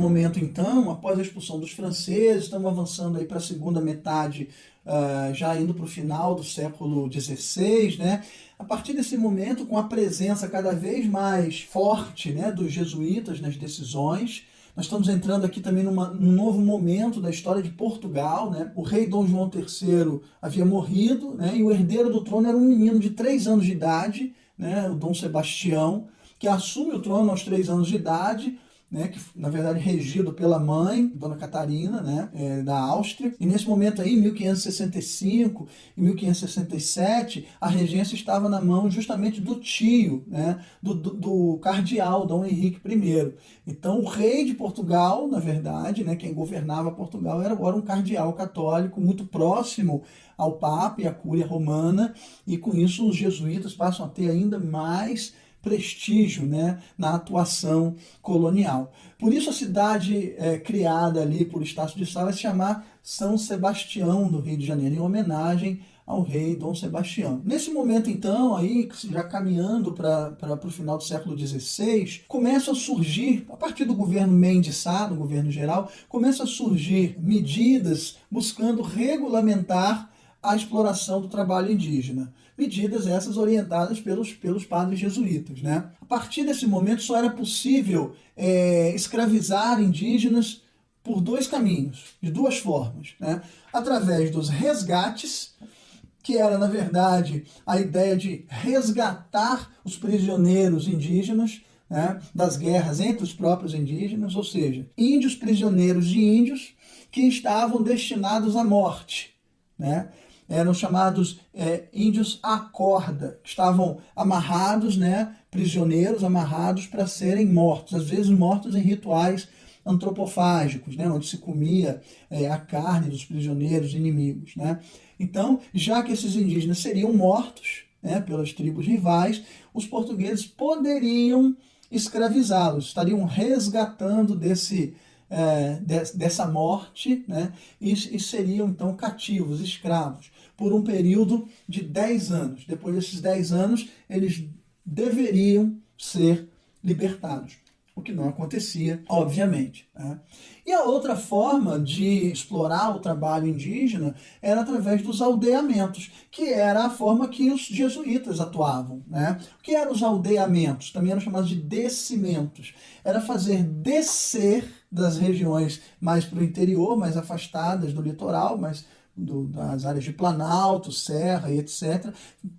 momento, então, após a expulsão dos franceses, estamos avançando aí para a segunda metade, já indo para o final do século XVI, né? A partir desse momento, com a presença cada vez mais forte, né, dos jesuítas nas decisões, nós estamos entrando aqui também num novo momento da história de Portugal, né? O rei Dom João III havia morrido, né? E o herdeiro do trono era um menino de 3 anos de idade, né? O Dom Sebastião, que assume o trono aos 3 anos de idade, né, que na verdade regido pela mãe, Dona Catarina, né, da Áustria. E nesse momento aí, em 1565 e 1567, a regência estava na mão justamente do tio, né, do cardeal Dom Henrique I. Então o rei de Portugal, na verdade, né, quem governava Portugal era agora um cardeal católico muito próximo ao Papa e à Cúria Romana, e com isso os jesuítas passam a ter ainda mais prestígio, né, na atuação colonial. Por isso a cidade criada ali por Estácio de Sá vai se chamar São Sebastião do Rio de Janeiro, em homenagem ao rei Dom Sebastião. Nesse momento, então, aí, já caminhando para o final do século XVI, começam a surgir, a partir do governo Mendes Sá, do governo geral, começam a surgir medidas buscando regulamentar a exploração do trabalho indígena. Medidas essas orientadas pelos padres jesuítas, né? A partir desse momento só era possível escravizar indígenas por 2 caminhos, de 2 formas, né? Através dos resgates, que era, na verdade, a ideia de resgatar os prisioneiros indígenas, né, das guerras entre os próprios indígenas, ou seja, índios prisioneiros de índios que estavam destinados à morte, né? Eram chamados índios à corda, que estavam amarrados, né, prisioneiros amarrados para serem mortos, às vezes mortos em rituais antropofágicos, né, onde se comia a carne dos prisioneiros inimigos, né? Então, já que esses indígenas seriam mortos, né, pelas tribos rivais, os portugueses poderiam escravizá-los, estariam resgatando dessa morte, né, e seriam então cativos, escravos, por um período de 10 anos. Depois desses 10 anos, eles deveriam ser libertados, o que não acontecia, obviamente, né? E a outra forma de explorar o trabalho indígena era através dos aldeamentos, que era a forma que os jesuítas atuavam, né? O que eram os aldeamentos? Também eram chamados de descimentos. Era fazer descer das regiões mais para o interior, mais afastadas do litoral, das áreas de Planalto, Serra e etc.,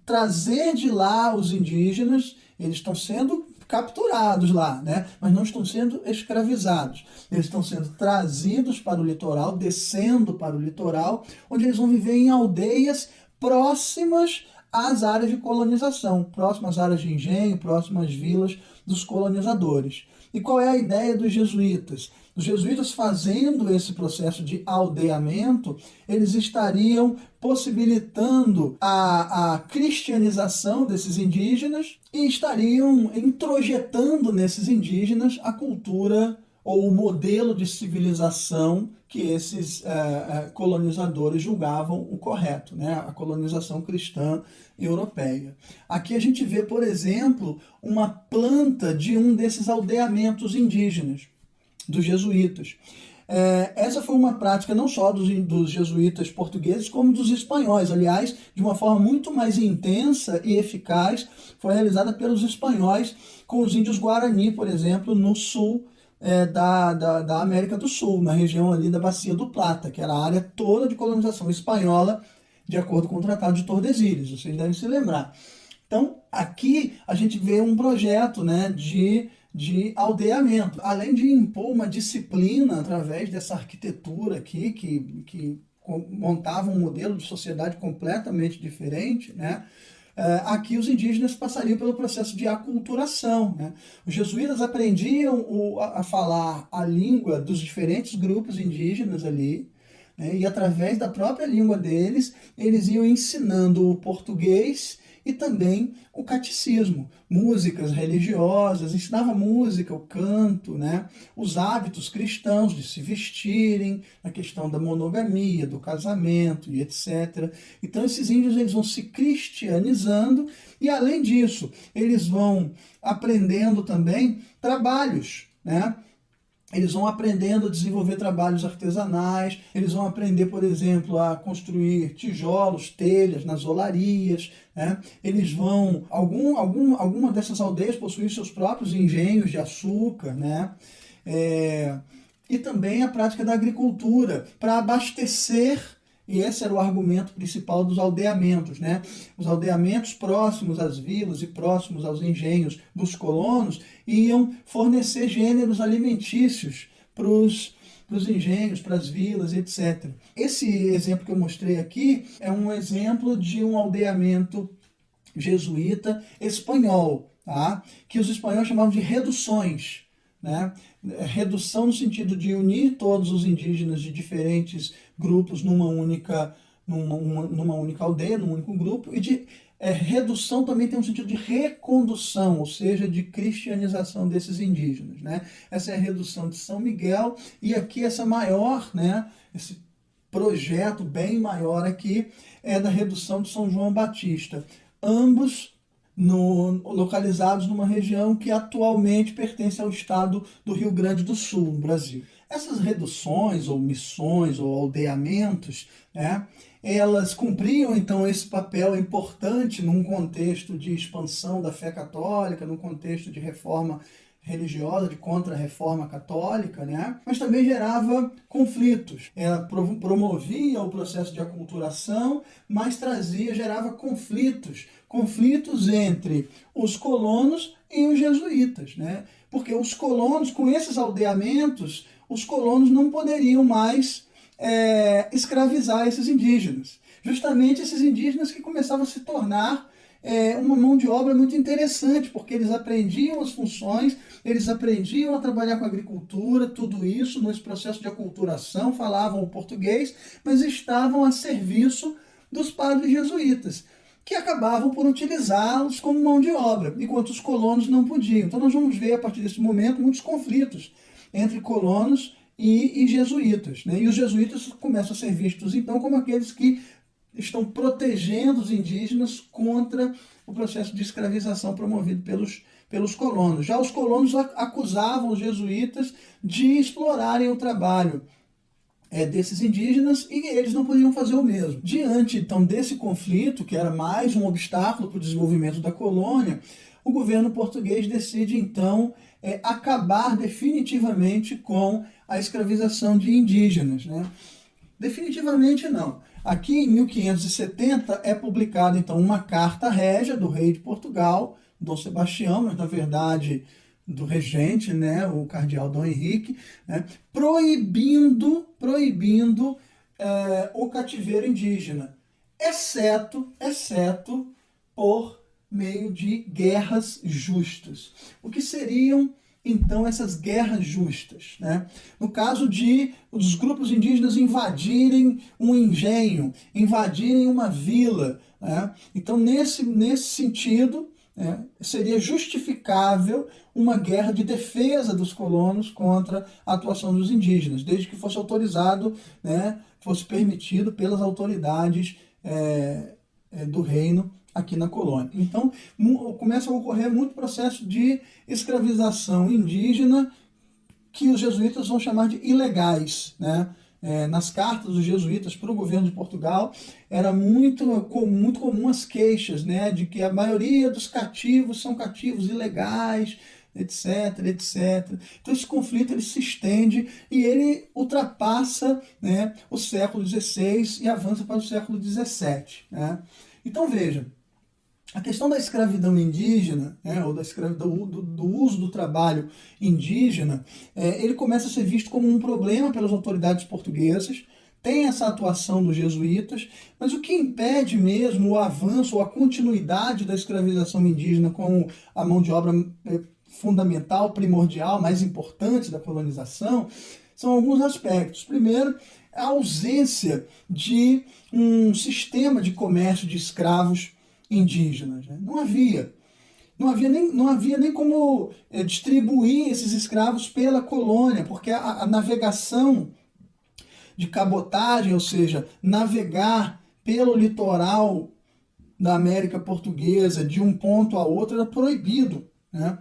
trazer de lá os indígenas. Eles estão sendo capturados lá, né? Mas não estão sendo escravizados. Eles estão sendo trazidos para o litoral, descendo para o litoral, onde eles vão viver em aldeias próximas às áreas de colonização, próximas às áreas de engenho, próximas às vilas dos colonizadores. E qual é a ideia dos jesuítas? Os jesuítas, fazendo esse processo de aldeamento, eles estariam possibilitando a cristianização desses indígenas e estariam introjetando nesses indígenas a cultura ou o modelo de civilização que esses colonizadores julgavam o correto, né? A colonização cristã europeia. Aqui a gente vê, por exemplo, uma planta de um desses aldeamentos indígenas, dos jesuítas. Essa foi uma prática não só dos jesuítas portugueses, como dos espanhóis. Aliás, de uma forma muito mais intensa e eficaz, foi realizada pelos espanhóis com os índios Guarani, por exemplo, no sul da América do Sul, na região ali da Bacia do Plata, que era a área toda de colonização espanhola, de acordo com o Tratado de Tordesilhas, vocês devem se lembrar. Então, aqui a gente vê um projeto, né, de aldeamento, além de impor uma disciplina através dessa arquitetura aqui, que montava um modelo de sociedade completamente diferente, né? Aqui os indígenas passariam pelo processo de aculturação, né? Os jesuítas aprendiam a falar a língua dos diferentes grupos indígenas ali, né? E através da própria língua deles, eles iam ensinando o português e também o catecismo, músicas religiosas, ensinava música, o canto, né? Os hábitos cristãos de se vestirem, a questão da monogamia, do casamento e etc. Então esses índios eles vão se cristianizando e, além disso, eles vão aprendendo também trabalhos, né? Eles vão aprendendo a desenvolver trabalhos artesanais, eles vão aprender, por exemplo, a construir tijolos, telhas nas olarias, né? Eles vão... Alguma dessas aldeias possuem seus próprios engenhos de açúcar, né? E também a prática da agricultura para abastecer, e esse era o argumento principal dos aldeamentos, né? Os aldeamentos próximos às vilas e próximos aos engenhos dos colonos iam fornecer gêneros alimentícios para os engenhos, para as vilas, etc. Esse exemplo que eu mostrei aqui é um exemplo de um aldeamento jesuíta espanhol, tá? Que os espanhóis chamavam de reduções, né? Redução no sentido de unir todos os indígenas de diferentes grupos numa única aldeia, num único grupo, e de redução também tem um sentido de recondução, ou seja, de cristianização desses indígenas, né? Essa é a redução de São Miguel, e aqui essa maior, né, esse projeto bem maior aqui é da redução de São João Batista. Ambos localizados numa região que atualmente pertence ao estado do Rio Grande do Sul, no Brasil. Essas reduções, ou missões, ou aldeamentos, né, elas cumpriam então esse papel importante num contexto de expansão da fé católica, num contexto de reforma religiosa, de contra-reforma católica, né? Mas também gerava conflitos. Ela promovia o processo de aculturação, mas gerava conflitos entre os colonos e os jesuítas, né? Porque os colonos, com esses aldeamentos, os colonos não poderiam mais escravizar esses indígenas. Justamente esses indígenas que começavam a se tornar uma mão de obra muito interessante, porque eles aprendiam as funções, eles aprendiam a trabalhar com agricultura, tudo isso nesse processo de aculturação, falavam o português, mas estavam a serviço dos padres jesuítas, que acabavam por utilizá-los como mão de obra, enquanto os colonos não podiam. Então nós vamos ver, a partir desse momento, muitos conflitos entre colonos e jesuítas, né? E os jesuítas começam a ser vistos, então, como aqueles que estão protegendo os indígenas contra o processo de escravização promovido pelos colonos. Já os colonos acusavam os jesuítas de explorarem o trabalho desses indígenas, e eles não podiam fazer o mesmo. Diante, então, desse conflito, que era mais um obstáculo para o desenvolvimento da colônia, o governo português decide, então, acabar definitivamente com a escravização de indígenas, né? Definitivamente não. Aqui em 1570 é publicada então uma carta régia do rei de Portugal, Dom Sebastião, mas na verdade do regente, né, o cardeal Dom Henrique, né, proibindo o cativeiro indígena, exceto por meio de guerras justas. O que seriam então essas guerras justas, né? No caso de os grupos indígenas invadirem um engenho, invadirem uma vila, né? Então nesse sentido, seria justificável uma guerra de defesa dos colonos contra a atuação dos indígenas, desde que fosse autorizado, né, fosse permitido pelas autoridades do reino aqui na colônia. Então, começa a ocorrer muito processo de escravização indígena que os jesuítas vão chamar de ilegais, né? Nas cartas dos jesuítas para o governo de Portugal, era muito comum as queixas, né, de que a maioria dos cativos são cativos ilegais, etc, etc. Então esse conflito ele se estende e ele ultrapassa, né, o século XVI e avança para o século XVII, né? Então veja, a questão da escravidão indígena, ou do uso do trabalho indígena, ele começa a ser visto como um problema pelas autoridades portuguesas, tem essa atuação dos jesuítas, mas o que impede mesmo o avanço ou a continuidade da escravização indígena como a mão de obra fundamental, primordial, mais importante da colonização, são alguns aspectos. Primeiro, a ausência de um sistema de comércio de escravos indígenas, né? Não havia nem como distribuir esses escravos pela colônia, porque a navegação de cabotagem, ou seja, navegar pelo litoral da América Portuguesa de um ponto a outro era proibido, né?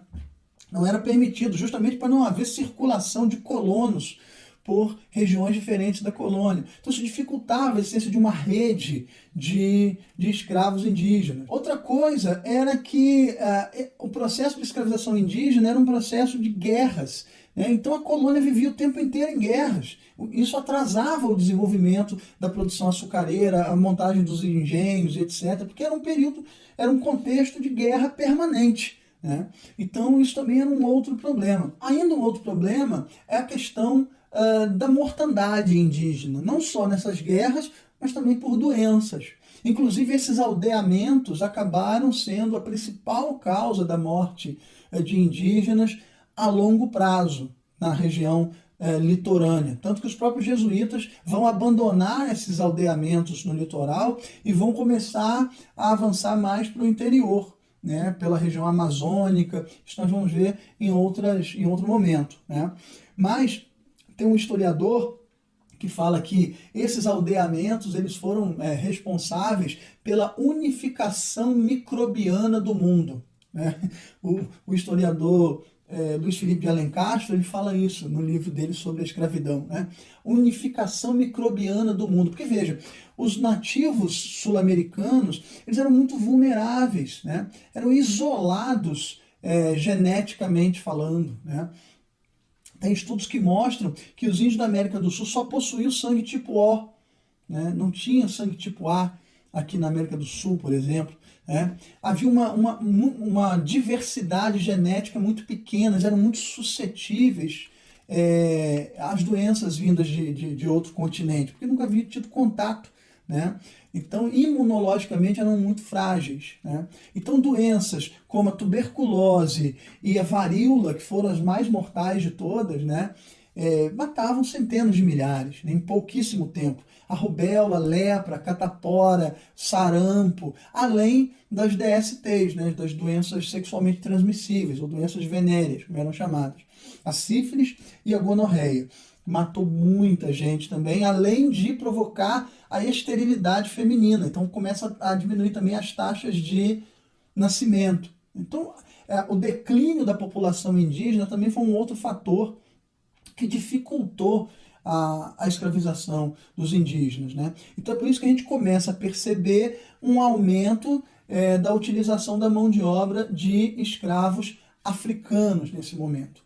Não era permitido, justamente para não haver circulação de colonos por regiões diferentes da colônia. Então isso dificultava a existência de uma rede de escravos indígenas. Outra coisa era que o processo de escravização indígena era um processo de guerras, né? Então a colônia vivia o tempo inteiro em guerras. Isso atrasava o desenvolvimento da produção açucareira, a montagem dos engenhos, etc., porque era um contexto de guerra permanente, né? Então isso também era um outro problema. Ainda um outro problema é a questão da mortandade indígena, não só nessas guerras, mas também por doenças. Inclusive esses aldeamentos acabaram sendo a principal causa da morte de indígenas a longo prazo na região litorânea. Tanto que os próprios jesuítas vão abandonar esses aldeamentos no litoral e vão começar a avançar mais para o interior, né, pela região amazônica. Isso nós vamos ver em outro momento, né? Mas tem um historiador que fala que esses aldeamentos eles foram responsáveis pela unificação microbiana do mundo, né? O historiador Luiz Felipe de Alencastro, ele fala isso no livro dele sobre a escravidão, né? Unificação microbiana do mundo. Porque veja, os nativos sul-americanos, eles eram muito vulneráveis, né? Eram isolados geneticamente falando, né? Tem estudos que mostram que os índios da América do Sul só possuíam sangue tipo O, né? Não tinha sangue tipo A aqui na América do Sul, por exemplo. Né? Havia uma diversidade genética muito pequena, eles eram muito suscetíveis às doenças vindas de outro continente, porque nunca havia tido contato, né? Então, imunologicamente eram muito frágeis, né? Então, doenças como a tuberculose e a varíola, que foram as mais mortais de todas, né? Matavam centenas de milhares, né, em pouquíssimo tempo. A rubéola, lepra, catapora, sarampo, além das DSTs, né, das doenças sexualmente transmissíveis, ou doenças venéreas, como eram chamadas. A sífilis e a gonorreia. Matou muita gente também, além de provocar a esterilidade feminina. Então começa a diminuir também as taxas de nascimento. Então o declínio da população indígena também foi um outro fator que dificultou a escravização dos indígenas, né? Então é por isso que a gente começa a perceber um aumento da utilização da mão de obra de escravos africanos nesse momento.